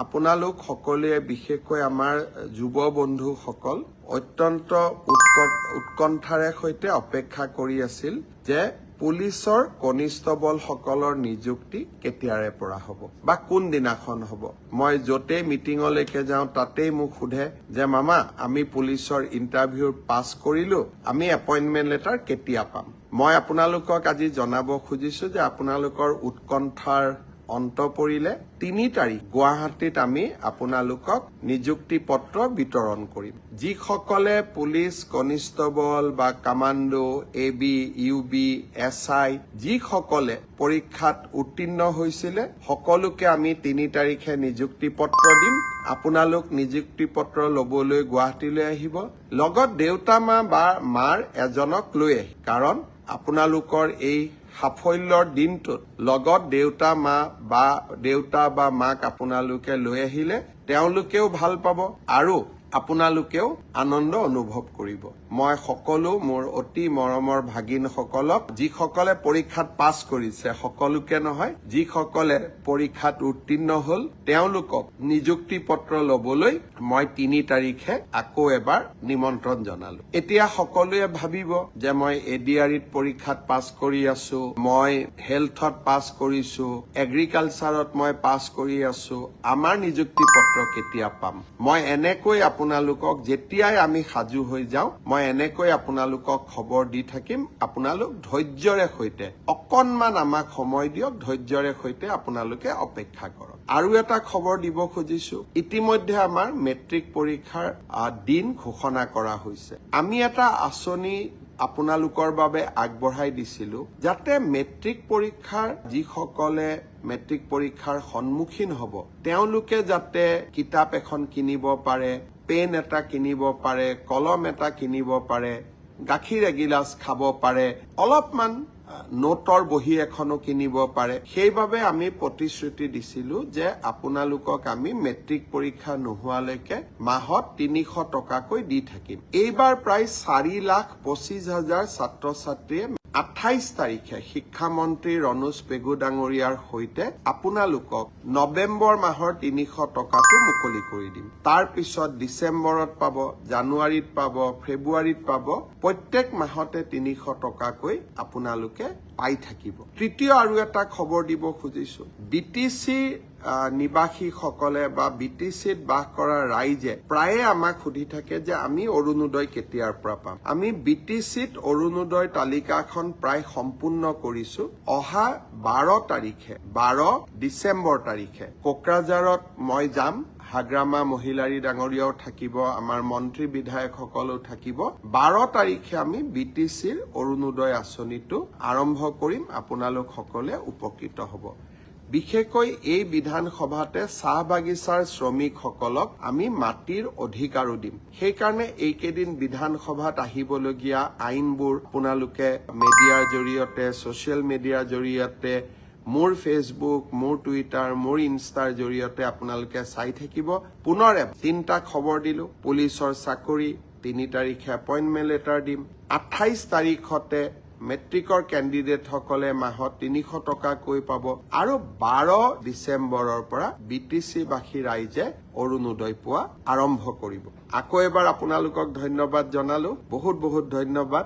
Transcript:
আপোনালোক সকলোৱে বিশেষকৈ আমাৰ যুৱ বন্ধুসকল অত্যন্ত উৎকণ্ঠাৰে সৈতে অপেক্ষা কৰি আছিল যে পুলিচৰ কনিষ্টবলসকলৰ নিযুক্তি কেতিয়াৰে পৰা হ'ব বা কোন দিনাখন হ'ব। মই য'তেই মিটিঙলৈকে যাওঁ তাতেই মোক সোধে যে মামা আমি পুলিচৰ ইণ্টাৰভিউৰ পাছ কৰিলো, আমি এপইণ্টমেণ্ট লেটাৰ কেতিয়া পাম। মই আপোনালোকক আজি জনাব খুজিছো যে আপোনালোকৰ উৎকণ্ঠাৰ অন্ত পৰিলে ৩ তাৰিখ গুৱাহাটীত আমি আপোনালোকক নিযুক্তি পত্ৰ বিতৰণ কৰিম। যিসকলে পুলিচ কনিষ্টবল বা কামাণ্ডো, AB, UB, SI যিসকলে পৰীক্ষাত উত্তীৰ্ণ হৈছিলে সকলোকে আমি ৩ তাৰিখে নিযুক্তি পত্ৰ দিম। আপোনালোক নিযুক্তি পত্ৰ লবলৈ গুৱাহাটীলৈ আহিব, লগত দেউতা মা বা মাৰ এজনক লৈ আহিব। কাৰণ আপোনালোকৰ এই সাফল্যৰ দিনটোত লগত দেউতা বা মাক আপোনালোকে লৈ আহিলে তেওঁলোকেও ভাল পাব আৰু আপোনালোকেও আনন্দ অনুভৱ কৰিব। মই সকলো মোৰ অতি মৰমৰ ভাগিনসকলক যিসকলে পৰীক্ষাত পাছ কৰিছে, সকলোকে নহয়, যিসকলে পৰীক্ষাত উত্তীৰ্ণ হ'ল তেওঁলোকক নিযুক্তি পত্ৰ লবলৈ মই ৩ তাৰিখে আকৌ এবাৰ নিমন্ত্ৰণ জনালো। এতিয়া সকলোৱে ভাবিব যে মই ADREত পৰীক্ষাত পাছ কৰি আছো, মই হেল্থত পাছ কৰিছো, এগ্ৰিকালচাৰত মই পাছ কৰি আছো, আমাৰ নিযুক্তি পত্ৰ কেতিয়া পাম। মই এনেকৈ আপোনালোকক যেতিয়াই আমি সাজু হৈ যাওঁ মই এনেকৈ আপোনালোকক খবৰ দি থাকিম। আপোনালোক ধৈৰ্যৰে সৈতে অকণমান আমাক সময় দিয়ক, ধৈৰ্যৰে সৈতে আপোনালোকে অপেক্ষা কৰক। আৰু এটা খবৰ দিব খুজিছো, ইতিমধ্যে আমাৰ মেট্ৰিক পৰীক্ষাৰ দিন ঘোষণা কৰা হৈছে। আমি এটা আঁচনি আপোনালোকৰ বাবে আগবঢ়াই দিছিলো যাতে মেট্ৰিক পৰীক্ষাৰ যিসকলে মেট্ৰিক পৰীক্ষাৰ সন্মুখীন হ'ব তেওঁলোকে যাতে কিতাপ এখন কিনিব পাৰে, পেন এটা কিনিব পাৰে, কলম এটা কিনিব পাৰে, গাখীৰ এগিলাচ খাব পাৰে, অলপমান নোটৰ বহী এখনো কিনিব পাৰে। সেইবাবে আমি প্ৰতিশ্ৰুতি দিছিলো যে আপোনালোকক আমি মেট্ৰিক পৰীক্ষা নোহোৱালৈকে মাহত ৩০০ টকাকৈ দি থাকিম। এইবাৰ প্ৰায় 4,25,000 ছাত্ৰ ছাত্ৰীয়ে 28 তাৰিখে শিক্ষামন্ত্ৰী ৰণোজ পেগু ডাঙৰীয়াৰ সৈতে আপোনালোকক নৱেম্বৰ মাহৰ ৩০০ টকাটো মুকলি কৰি দিম। তাৰ পিছত ডিচেম্বৰত পাব, জানুৱাৰীত পাব, ফেব্ৰুৱাৰীত পাব, প্ৰত্যেক মাহতে ৩০০ টকাকৈ আপোনালোকে পাই থাকিব। তৃতীয় আৰু এটা খবৰ দিব খুজিছো, BTC নিবাসীসকলে বা BTCত বাস কৰা ৰাইজে প্ৰায়ে আমাক সুধি থাকে যে আমি অৰুণোদয় কেতিয়াৰ পৰা পাম। আমি BTCত অৰুণোদয় তালিকাখন প্ৰায় সম্পূৰ্ণ কৰিছো। অহা 12 ডিচেম্বৰ তাৰিখে কোকৰাঝাৰত মই যাম, হাগ্ৰামা মহিলাৰী ডাঙৰীয়াও থাকিব, আমাৰ মন্ত্ৰী বিধায়কসকলেও থাকিব। 12 তাৰিখে আমি BTCৰ অৰুণোদয় আঁচনিটো আৰম্ভ কৰিম, আপোনালোক সকলোৱে উপকৃত হ'ব। বিশেষকৈ এই বিধানসভাতে চাহ বাগিচাৰ শ্ৰমিকসকলক আমি মাটিৰ অধিকাৰো দিম। সেইকাৰণে এইকেইদিন বিধানসভাত আহিবলগীয়া আইনবোৰ আপোনালোকে মিডিয়াৰ জৰিয়তে, ছচিয়েল মিডিয়াৰ জৰিয়তে, মোৰ ফেচবুক, মোৰ টুইটাৰ, মোৰ ইনষ্টাৰ জৰিয়তে আপোনালোকে চাই থাকিব। পুনৰ 3টা খবৰ দিলো, পুলিচৰ চাকৰি 3 তাৰিখে এপইণ্টমেণ্ট লেটাৰ দিম। 28 তাৰিখতে মেট্ৰিকৰ কেণ্ডিডেটসকলে মাহত ৩০০ টকাকৈ পাব আৰু 12 ডিচেম্বৰৰ পৰা BTC-বাসী ৰাইজে অৰুণোদয় পোৱা আৰম্ভ কৰিব। আকৌ এবাৰ আপোনালোকক ধন্যবাদ জনালো, বহুত বহুত ধন্যবাদ।